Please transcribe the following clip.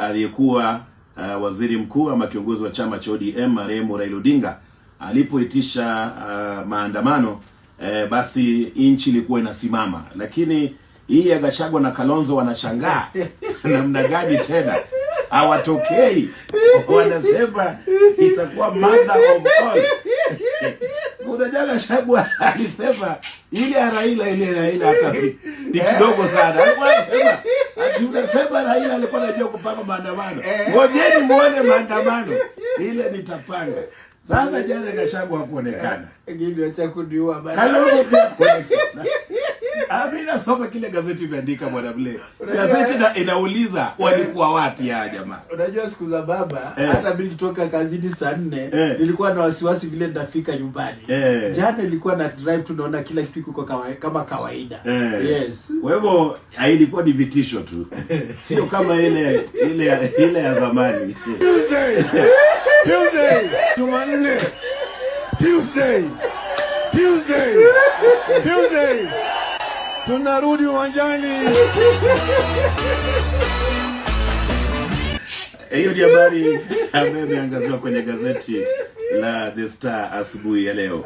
Aliyekuwa waziri mkuu ama kiongozi wa chama cha ODM marehemu Raila Odinga alipoitisha maandamano, basi nchi ilikuwa inasimama, lakini hii ya Gachagua na Kalonzo wanashangaa namna gani tena hawatokei, wanasema itakuwa mother of all. Unajua Gachagua alisema ile Raila hata ni kidogo sana. Alikuwa anasema ati unasema Raila alikuwa anajua kupanga maandamano. Ngojeni muone maandamano ile nitapanga. Sasa jana Gachagua hakuonekana. Ndio acha kuniua bana. Kalonzo pia hakuonekana. Amina, soma kile gazeti imeandika bwana Bile. Gazeti inauliza walikuwa wapi ya jamaa. Unajua siku za baba, hata mimi nitoka kazini saa 4, nilikuwa na wasiwasi vile nitafika nyumbani. Jana nilikuwa na drive, tunaona kila kitu kiko kama kawaida. Yes. Kwa hivyo ilikuwa ni vitisho tu. Sio kama ile ya zamani. Tuesday, Jumanne. Tuesday. Tunarudi uwanjani. Hiyo ni habari ambayo imeangaziwa kwenye gazeti la The Star asubuhi ya leo.